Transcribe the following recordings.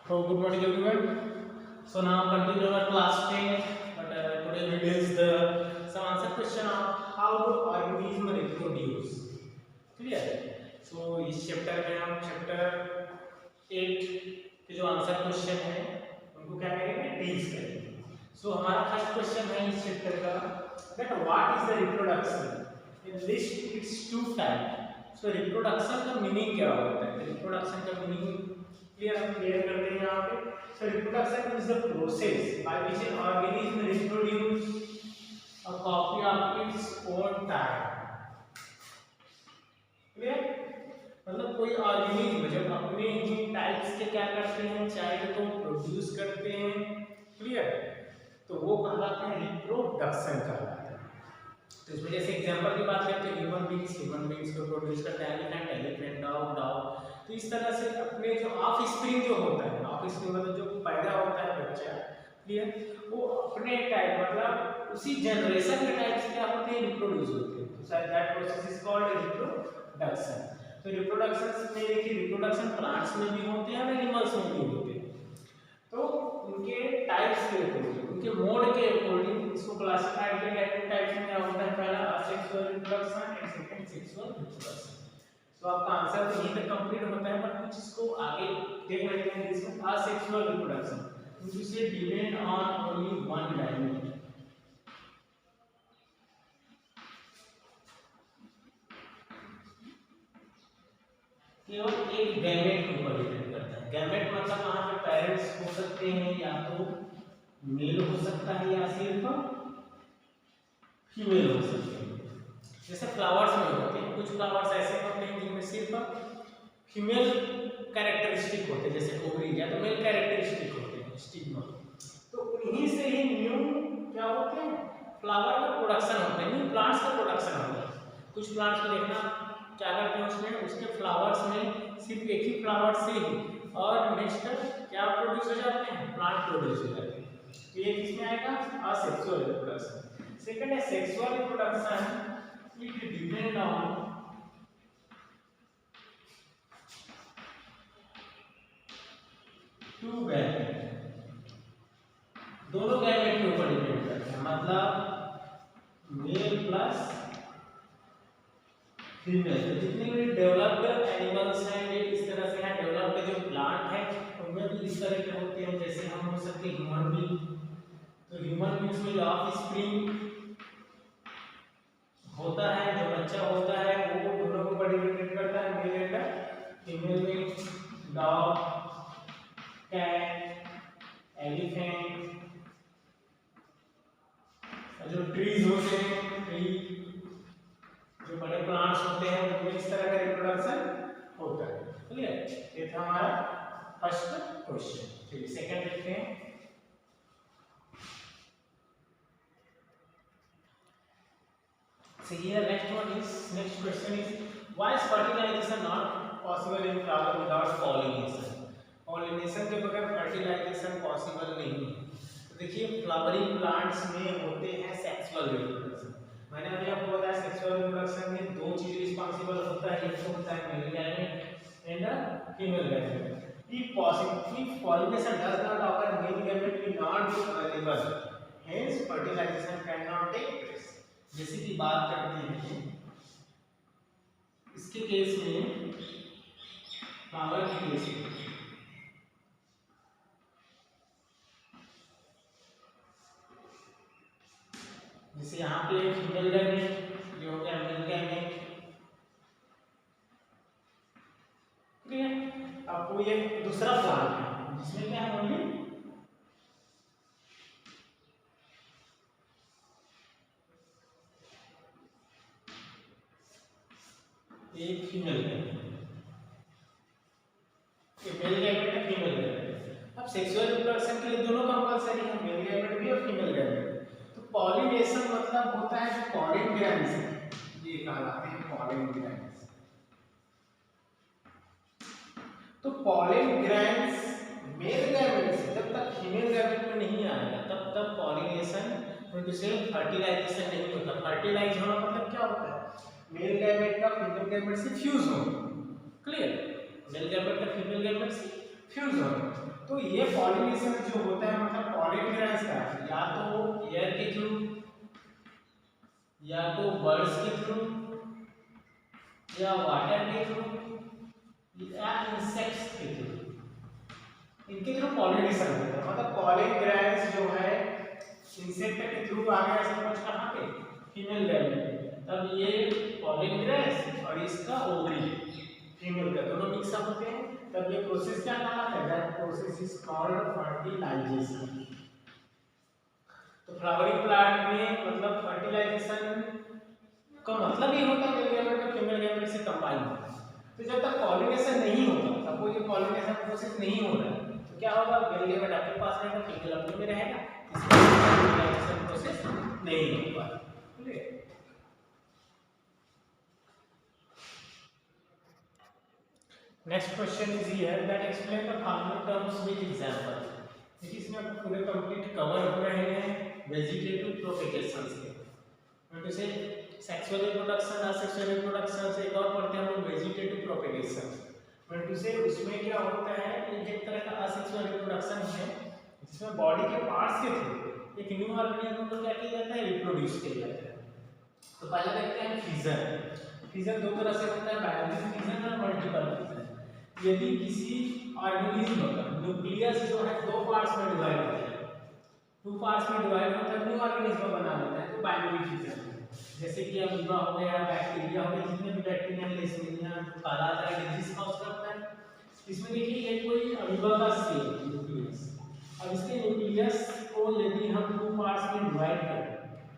So good morning everyone. So now continue our class 10, but today we will the some answer question of how do organism reproduce. Clear? So इस chapter में हम chapter 8 के जो answer question है उनको क्या करेंगे deals करेंगे. So हमारा फर्स्ट क्वेश्चन है इस चैप्टर का that what is the reproduction? In list its two type. So reproduction का मीनिंग क्या होता है? रिप्रोडक्शन का मीनिंग क्लियर हम क्लियर करते हैं यहाँ पे. So reproduction is the process by which an organism reproduce a copy of its own type. Clear? मतलब कोई ऑर्गेनिज्म जब अपने ही टाइप्स के क्या करते हैं चाइल्ड को प्रोड्यूस करते हैं, क्लियर, तो वो कहलाता है रिप्रोडक्शन कहलाता है. तो इसमें जैसे एग्जांपल की बात करते हैं ह्यूमन बींग्स को प्रोड्यूस करता है एलिफेंट डॉग. तो इस तरह से अपने जो ऑफ स्प्रिंग जो होता है, ऑफ स्प्रिंग मतलब जो पैदा होता है बच्चा, क्लियर, वो अपने टाइप मतलब उसी जनरेशन के टाइप से क्या होते हैं रिप्रोड्यूस होते हैं. तो that process is called reproduction. तो रिप्रोडक्शन में देखिए रिप्रोडक्शन प्लांट्स में भी होते हैं और एनिमल्स में भी होते हैं. तो उनके टाइप्स के अकॉर्डिंग उनके मोड के अकॉर्डिंग इसको क्लासिफाई किया गया है. टाइप्स में क्या होता है, पहला asexual reproduction and second sexual reproduction. तो आपका आंसर तो यहीं तक कंप्लीट होता है, बट कुछ इसको आगे देख लेते हैं. इसमें asexual reproduction which is depend on only one gamete. केवल एक गैमेट के ऊपर डिपेंड करता है. गैमेट मतलब वहां पे पेरेंट्स हो सकते हैं या तो मेल हो सकता है या सिर्फ फीमेल हो सकते हैं. जैसे फ्लावर्स में होते हैं, कुछ फ्लावर्स ऐसे होते हैं जिनमें सिर्फ फीमेल कैरेक्टरिस्टिक होते हैं, जैसे ओवरी या तो मेल कैरेक्टरिस्टिक होते हैं स्टिग्मा. तो उन्हीं से ही न्यू क्या होते हैं फ्लावर का प्रोडक्शन होता है, न्यू प्लांट्स का प्रोडक्शन होता है. कुछ प्लांट्स को देखना क्या करते हैं उसमें उसके फ्लावर्स में सिर्फ एक ही फ्लावर से ही और नेक्स्ट क्या प्रोड्यूस हो जाते हैं, प्लांट प्रोड्यूस हो जाते हैं. तो ये किसमें आएगा असेक्सुअल रिप्रोडक्शन. सेकंड है sexual reproduction. It depend on two gamete. दोनों गैमेट के ऊपर डिपेंड करता है, मतलब मेल प्लस फीमेल. तो जितने भी डेवलप्ड एनिमल्स हैं ये इस तरह से हैं. डेवलप्ड जो प्लांट है उनमें भी इस तरह के होते हैं. जैसे हम हो सकते हैं ह्यूमन बीइंग. तो ह्यूमन बीइंग्स में जो ऑफ स्प्रिंग होता है, जो बच्चा होता है वो दोनों को ऊपर डिपेंड करता है, मेल एंड फीमेल में. डॉग, कैट, एलिफेंट, जो ट्रीज होते हैं, ट्री जो बड़े प्लांट्स होते हैं उनमें इस तरह का रिप्रोडक्शन होता है. क्लियर? ये था हमारा फर्स्ट क्वेश्चन. चलिए सेकंड देखते हैं. So here next question is why is fertilization not possible in flower without pollination? Pollination के बगैर fertilization possible नहीं है. तो देखिए फ्लावरिंग प्लांट्स में होते हैं सेक्सुअल रिप्रोडक्शन. मैंने अभी आपको बताया सेक्सुअल रिप्रोडक्शन में दो चीज रिस्पांसिबल होता है, एक तो होता है male gamete and female gamete. If pollination does not occur, male gamete will not be available. Hence fertilization cannot take place. जैसे कि बात करते हैं इसके केस में फ्लावर के केस में जैसे यहाँ पे फीमेल गैमेट ये हो गया मेल गैमेट. क्लियर? आपको ये दूसरा प्लांट है जिसमें क्या है ओनली एक फीमेल गैमेट, एक मेल गैमेट है फीमेल गैमेट. अब सेक्सुअल रिप्रोडक्शन के लिए दोनों कंपलसरी है, मेल गैमेट भी और फीमेल गैमेट. तो पॉलिनेशन मतलब होता है जो पॉलिन ग्रैंड्स है, ये कहलाते हैं पॉलिन ग्रैंड्स. तो पॉलिन ग्रैंड्स मेल गैमेट से जब तक फीमेल गैमेट में नहीं आएगा तब तक पॉलिनेशन मतलब फर्टिलाइजेशन नहीं होता. फर्टिलाइज होना मतलब क्या होता है, मेल गैमेट का फीमेल गैमेट से फ्यूज होना. क्लियर? मेल गैमेट का फीमेल गैमेट से फ्यूज होना. तो ये पॉलिनेशन जो होता है मतलब पॉलिन ग्रैंड्स का या तो एयर के थ्रू या तो बर्ड्स के थ्रू या वाटर के थ्रू या इंसेक्ट्स के थ्रू, इनके थ्रू पॉलिनेशन होता है। मतलब पॉलिन ग्रैंड्स जो है इंसेक्ट के थ्रू आ गया समझ कहाँ पे फीमेल लेवल पे, तब ये पॉलिन ग्रैंड्स और इसका ओवरी फीमेल का दोनों मिक्स अप होते हैं, तब ये प्रोसेस क्या कहलाता है? That process is called fertilisation. तो फ्लावरिंग प्लांट में मतलब फर्टिलाइजेशन का मतलब ये होता है मेल गैमेट का फीमेल गैमेट से कंबाइन होना। तो जब तक पॉलिनेशन नहीं होगा, सपोज ये पॉलिनेशन प्रोसेस नहीं हो रहा है, तो क्या होगा? मेल गैमेट आपके पास रहेगा, फीमेल अपने में रहेगा, इसलिए फर्टिलाइजेशन प्रोसेस नहीं होगा। Clear? Next question is here that explain the following terms with example. देखिए इसमें आपको पूरे कंप्लीट कवर हो रहे हैं वेजिटेटिव प्रोपेगेशंस के। जैसे सेक्सुअल रिप्रोडक्शन, असेक्सुअल रिप्रोडक्शन से एक और पढ़ते हैं हम लोग वेजिटेटिव प्रोपेगेशन। बट उसे उसमें क्या होता है कि एक तरह का असेक्सुअल रिप्रोडक्शन है जिसमें बॉडी के पार्ट्स के थ्रू एक न्यू ऑर्गेनिज्म को क्या किया जाता है? रिप्रोड्यूस किया जाता है। तो पहले देखते हैं फिजन। फिजन दो तरह से होता है, बायोलॉजिकल फिजन और मल्टीपल फिजन। यदि किसी ऑर्गेनिज्म का न्यूक्लियस जो है दो पार्ट्स में डिवाइड होता है, टू पार्ट्स में डिवाइड होता है, न्यू ऑर्गेनिज्म बना लेता है, तो बाइनरी फिजन। जैसे कि अमीबा हो गया, बैक्टीरिया हो गया, जितने भी बैक्टीरिया लेशमिनिया काला है डिजीज कॉज करता है। इसमें देखिए ये कोई अमीबा का सेल न्यूक्लियस, अब इसके न्यूक्लियस को यदि हम टू पार्ट्स में डिवाइड करें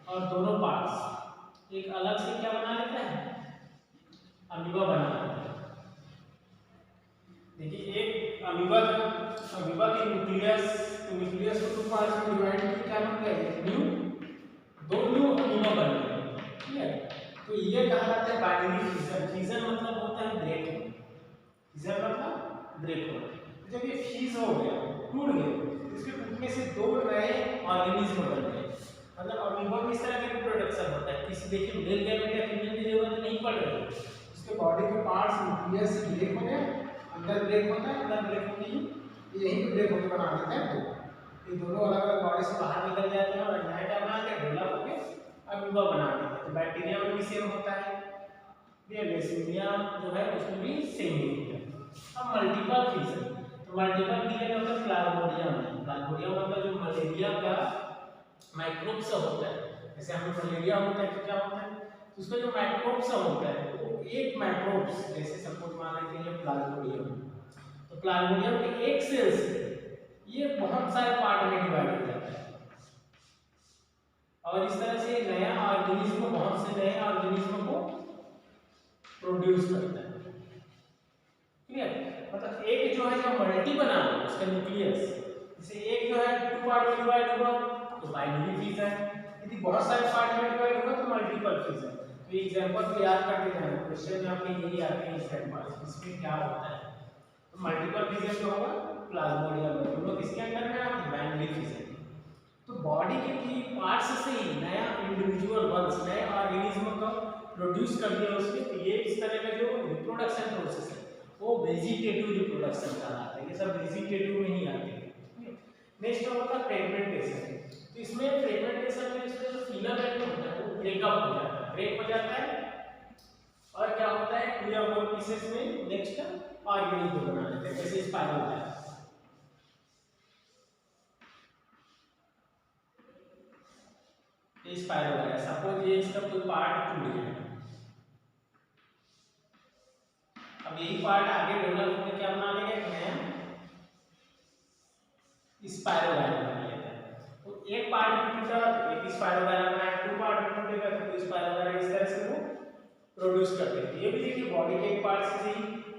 और दोनों पार्ट्स एक अलग से क्या बना लेता है? अमीबा बना लेता है। देखिए एक अमीबा के न्यूक्लियस को टू पार्ट्स में डिवाइड करके क्या बन गया? दो न्यू अमीबा बन गए। ठीक है? तो ये कहा जाता है बाइनरी फिजन। फिजन मतलब होता है ब्रेक होना। फिजन मतलब ब्रेक होना। जब ये फ्यूज हो गया, टूट गया, इसके टूटने से दो नए ऑर्गेनिज्म बन गए। मतलब अमीबा में इस तरह का रिप्रोडक्शन होता है। किसी देखिए मेल गैमेट या फीमेल की जरूरत नहीं पड़ रही, उसके बॉडी के पार्ट्स न्यूक्लियस से ब्रेक हो गए, अंदर ब्रेक होता है, अंदर ब्रेक होती है, यही पे ब्रेक होकर बना देते हैं। तो ये दोनों अलग अलग बॉडी से बाहर निकल जाते हैं और नया क्या बना के डेवलप होकर अमीबा बना देते हैं। तो बैक्टीरिया में भी सेम होता है, ये लेशमिनिया जो है उसमें भी सेम ही होता है। अब मल्टीपल फिजन, तो मल्टीपल फिजन मतलब प्लाज्मोडियम है। प्लाज्मोडियम मतलब जो मलेरिया का माइक्रोब्स होता है, जैसे हमें मलेरिया होता है तो क्या होता है? तो उसका जो माइक्रोब्स होता है वो एक माइक्रोब्स, जैसे सपोज मान लेते हैं प्लाज्मोडियम, तो प्लाज्मोडियम के एक सेल से ये बहुत सारे पार्ट में डिवाइड हो जाता है और इस तरह से नया ऑर्गेनिज्म बहुत से नए ऑर्गेनिज्म को प्रोड्यूस करता है। क्लियर? मतलब एक जो है जो मल्टी बना है उसका न्यूक्लियस, जैसे एक जो है टू पार्ट में डिवाइड हुआ तो बाइनरी फिजन, यदि बहुत सारे पार्ट में डिवाइड हुआ तो मल्टीपल फिजन। तो एग्जांपल को याद करके जाना, क्वेश्चन में आपके यही आते हैं एग्जांपल, इसमें क्या होता है? तो मल्टीपल फिजन जो होगा प्लाज्मोडियम में, दोनों किसके अंदर में आते हैं? Binary fission. तो बॉडी के की पार्ट्स से ही नया इंडिविजुअल वंस नए ऑर्गेनिज्म को प्रोड्यूस कर दिया उसके, तो ये इस तरह का जो रिप्रोडक्शन प्रोसेस है वो वेजिटेटिव रिप्रोडक्शन कहलाता है। ये सब वेजिटेटिव में ही आते हैं। नेक्स्ट होता है फ्रेगमेंटेशन। तो इसमें फ्रेगमेंटेशन में इसमें जो फिलामेंट होता है वो ब्रेकअप हो जाता है, ब्रेक हो जाता है और क्या होता है? टू या मोर पीसेस में नेक्स्ट ऑर्गेनिज्म बना लेते हैं, जैसे स्पाइरल है। स्पाइरल है, सपोज ये इसका कोई पार्ट टूट गया, अब यही पार्ट आगे डेवलप होकर क्या बना लेगा? नया स्पाइरल बना लेता है। तो एक पार्ट में टूटा तो एक स्पाइरल बनाया, टू पार्ट में टूटेगा तो टू स्पाइरल, इस तरह से वो प्रोड्यूस करते हैं। ये भी देखिए बॉडी के एक पार्ट से ही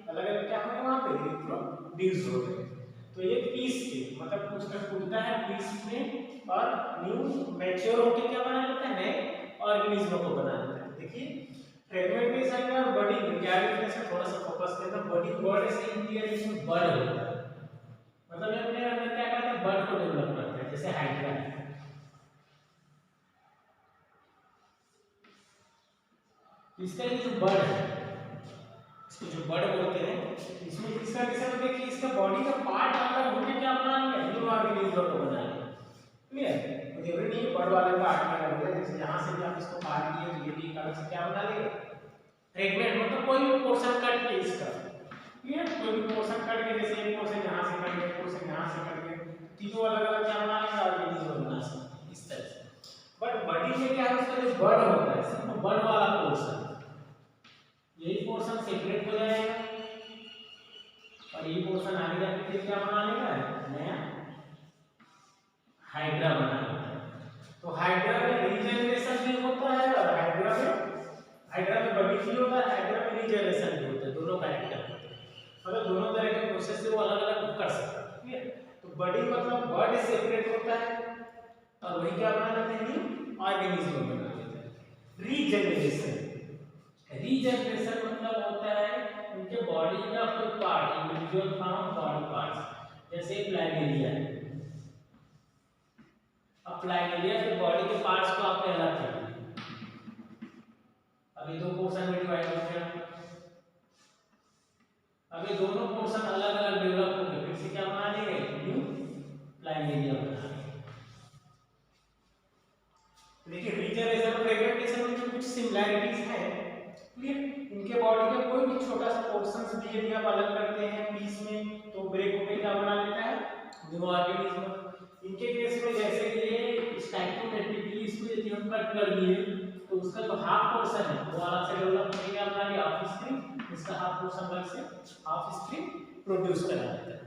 अलग अलग क्या होगा वहां पे रिप्रोड्यूस होते हैं। तो ये पीस के मतलब उसका टूटता है पीस में और न्यू मैच्योर होकर क्या बना लेता है? नए ऑर्गेनिज्म को बना लेता है। देखिए फ्रेगमेंटेशन में और बड़ी क्या डिफरेंस है, थोड़ा सा फोकस करते हैं। बड़ी वर्ड से इंटीरियर इसमें बर्ड होता है, मतलब ये अपने अंदर क्या करता है? बर्ड को डेवलप करता है, जैसे हाइड्रा है। इसका ये जो बर्ड है, इसको जो बर्ड बोलते हैं, इसमें किसका किसका देखिए इसका बॉडी का पार्ट अलग होकर क्या लीवर को बना लिया। क्लियर? तो जरूरी नहीं बड़ वाले पार्ट में लग गया, जैसे यहाँ से भी आप इसको काट दिए तो ये भी एक अलग से क्या बना लेगा, फ्रेगमेंट, मतलब कोई भी पोर्शन कट के इसका। क्लियर? कोई भी पोर्शन कट के, जैसे एक पोर्शन यहाँ से कट गया, पोर्शन यहाँ से कट गया, तीनों अलग अलग क्या बना लेगा, ऑर्गेनिज्म बना सकते हैं इस तरह से। बट बॉडी में क्या है, उसका जो बड होता है, सिर्फ बड वाला पोर्शन, यही पोर्शन सेपरेट हो जाएगा और ये पोर्शन आगे जाके फिर क्या बना लेगा, नया हाइड्रा बना लेगा। तो हाइड्रा में रीजनरेशन भी होता है और हाइड्रा में बॉडी भी होता है, हाइड्रा में रीजनरेशन भी होता है, दोनों कैरेक्टर होते हैं। मतलब दोनों तरह के प्रोसेस से वो अलग अलग कर सकते हैं। ठीक है? तो बॉडी मतलब बड सेपरेट होता है और वही क्या बना लेते हैं, ऑर्गेनिज्म बना लेते हैं। रीजनरेशन मतलब होता है उनके बॉडी का कोई part, individual from body parts, जैसे प्लाइमेरिया है। अब प्लाइमेरिया के बॉडी के पार्ट्स को आपने अलग कर दिया, अभी दो पोर्शन में डिवाइड हो गया, अभी दोनों पोर्शन अलग अलग डेवलप हो गए, फिर से क्या बना लेंगे, न्यू प्लाइमेरिया बना लेंगे। देखिए रीजनरेशन और फ्रेगमेंटेशन में जो कुछ सिमिलरिटीज है, इनके बॉडी का कोई भी छोटा सा पोर्शंस भी यदि आप अलग करते हैं पीस में, तो ब्रेक होकर क्या बना लेता है, न्यू ऑर्गेनिज्म। इनके केस में जैसे ये स्टाइकोमेट्रिकली इसको यदि हम कट कर दिए तो उसका जो हाफ पोर्शन है वो अलग से डेवलप करके क्या बना लिया, हाफ स्ट्रिंग, इसका हाफ पोर्शन अलग से हाफ स्ट्रिंग प्रोड्यूस करा देता है।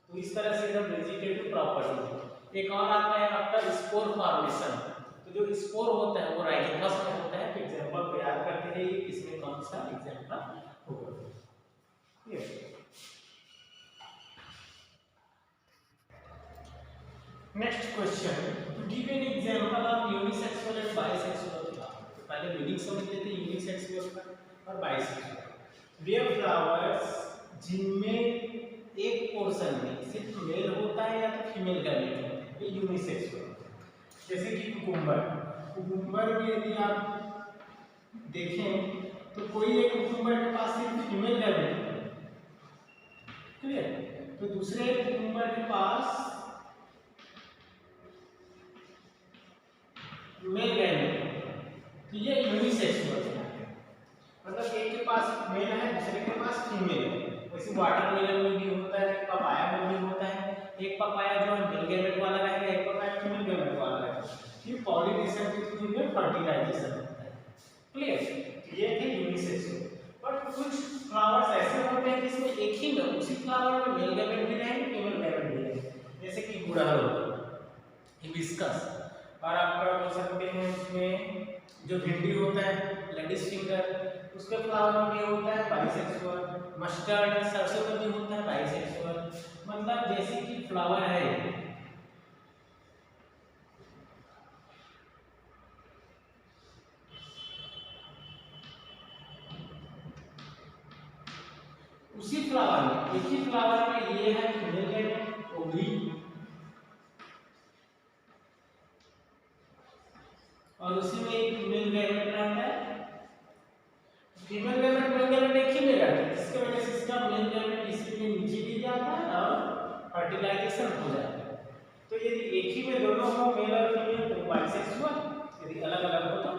तो इस तरह से एकदम वेजिटेटिव प्रॉपर्टी। एक और आता है आपका स्पोर फॉर्मेशन। तो जो स्पोर होता है वो राइजोपस में होता है। तो एग्जांपल को याद करते हैं, ये इसमें कौन सा एग्जांपल होगा। Next question, to give an example of unisexual and bisexual flower. तो पहले मीनिंग समझ लेते हैं यूनिसेक्सुअल का और बाइसेक्सुअल। वे फ्लावर्स जिनमें एक पोर्शन में सिर्फ मेल होता है या तो फीमेल गैमेट होता है, ये यूनिसेक्सुअल। जैसे कि कुकुम्बर में यदि आप देखें तो कोई एक कुकुम्बर के पास सिर्फ फीमेल गैमेट है, क्लियर? तो दूसरे कुकुम्बर के पास मेल गैमेट है, तो ये यूनिसेक्सुअल है। मतलब एक के पास मेल है, दूसरे के पास फीमेल है। वैसे वाटरमेलन में भी होता है, पपाया में भी होता है। एक पपाया जो है मेल गैमेट वाला रहेगा, एक पपाया फीमेल गैमेट वाला रहेगा। ये पॉलिनेशन के थ्रू में फर्टिलाइजेशन होता है, क्लियर? ये थे यूनिसेक्सुअल। बट कुछ फ्लावर्स ऐसे होते हैं जिसमें एक ही में उसी फ्लावर में मेल गैमेट भी रहेंगे, फीमेल गैमेट भी रहेंगे, जैसे कि गुड़हल हो गया, हिबिस्कस, और आपका बोल सकते हैं उसमें जो भिंडी होता है, लेडीज फिंगर, उसके फ्लावर में भी होता है बाइसेक्सुअल। मस्टर्ड सरसों में भी होता है बाइसेक्सुअल। मतलब जैसे कि फ्लावर है, उसी फ्लावर में, एक ही फ्लावर में ये है फीमेल गैमेट ओवरी, और उसी में एक मेल गैमेट रहता है। फीमेल गैमेट मेल गैमेट एक ही में रहता है, जिसकी वजह से इसका मेल गैमेट इसमें नीचे गिर जाता है और फर्टिलाइजेशन हो जाता है। तो यदि एक ही में दोनों हो, मेल और फीमेल, तो बाइसेक्सुअल, यदि अलग अलग हो तो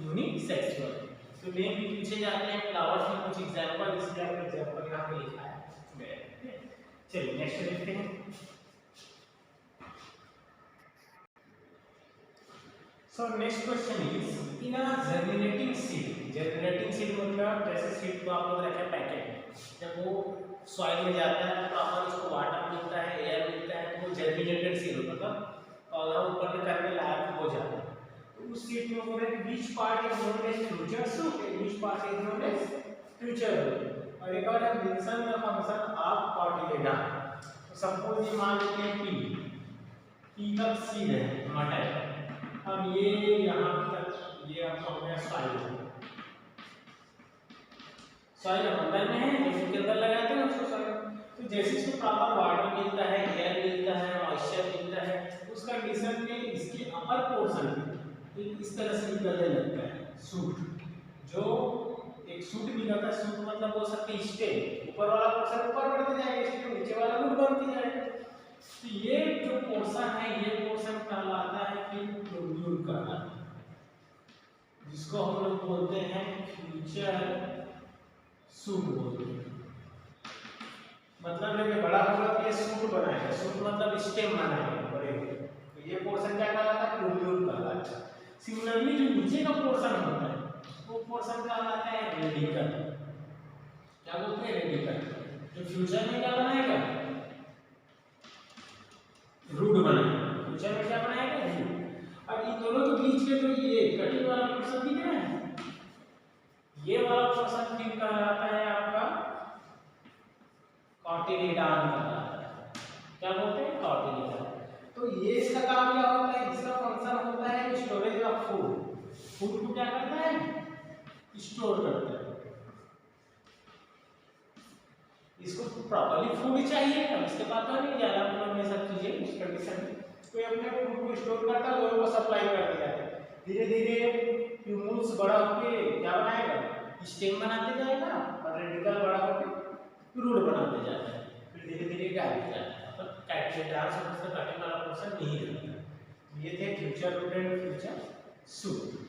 यूनिसेक्सुअल। तो मेन भी पूछे जाते हैं फ्लावर्स में कुछ एग्जांपल, इसलिए आपने एग्जांपल यहाँ पे लिखा है। चलिए नेक्स्ट देखते हैं। So next question is, in a germinating seed मतलब जैसे सीड को आप लोग रखे पैकेट में, जब वो सॉइल में जाता है तो अपन उसको वाटर मिलता है, एयर मिलता है, तो वो जर्मिनेटेड सीड मतलब पौधा ऊपर करने लायक हो जाता है। तो उस सीड में बोल रहे हैं which part is known as future shoot and which part is known as future root। और एक और है मेंशन द फंक्शन ऑफ कॉटिलेडा। तो सपोज ये मान लेते हैं पी का सीड है मटर, अब ये यहाँ तक ये आपका हो गया सॉइल अंदर में है, जमीन के अंदर लगाते हैं उसको सॉइल। तो जैसे इसको प्रॉपर वाटर मिलता है, एयर मिलता है, मॉइस्चर मिलता है, उस कंडीशन में इसके अपर पोर्शन इस तरह से निकलने लगता है सूट। जो एक सूट निकलता है, सूट मतलब बोल सकते हैं स्टेम, ऊपर वाला पोर्शन ऊपर बढ़ते जाएगा, स्टेम नीचे वाला रूट बनती जाएगा। तो ये जो पोर्शन पोर्शन है, ये पोर्शन कहलाता है कि लोब्यूल कहलाता है, जिसको हम लोग बोलते हैं फ्यूचर सूट बोलते हैं। मतलब जब ये बड़ा होगा तो ये सूट बनाएगा, सूट मतलब स्टेम बनाएगा बड़े होगा, तो ये पोर्शन क्या कहलाता है, लोब्यूल कहलाता है। सिमिलरली जो नीचे का पोर्शन होता है वो पोर्शन कहलाता है रेडिकल। क्या बोलते हैं, रेडिकल। जो फ्यूचर में क्या बनाएगा, रूट बनाएगा, फ्यूचर में क्या बनाएगा, रूट। अब इन दोनों के बीच के जो ये कटिंग वाला पोर्शन दिख रहा है, ये वाला पोर्शन फिर कहलाता है आपका कॉटिलिडॉन कहलाता है। क्या बोलते हैं, कॉटिलिडॉन। तो ये इसका काम क्या होता है, इसका फंक्शन होता है स्टोरेज ऑफ फूड। फूड को क्या करता है, स्टोर करता है। इसको प्रॉपर्ली फूड चाहिए, अब इसके पास तो नहीं ज्यादा मतलब में सब चीजें उस कंडीशन में कोई अपने फूड को स्टोर करता है, लोगों को सप्लाई कर दिया है। धीरे धीरे ह्यूमस बड़ा होके क्या बनाएगा, स्टेम बनाते जाएगा, और रेडिकल बड़ा होके रूट बनाते जाता है, फिर धीरे धीरे क्या हो जाता है, मतलब कैप्चर से कटिंग वाला पोर्शन नहीं रहता। ये थे future root and future suit.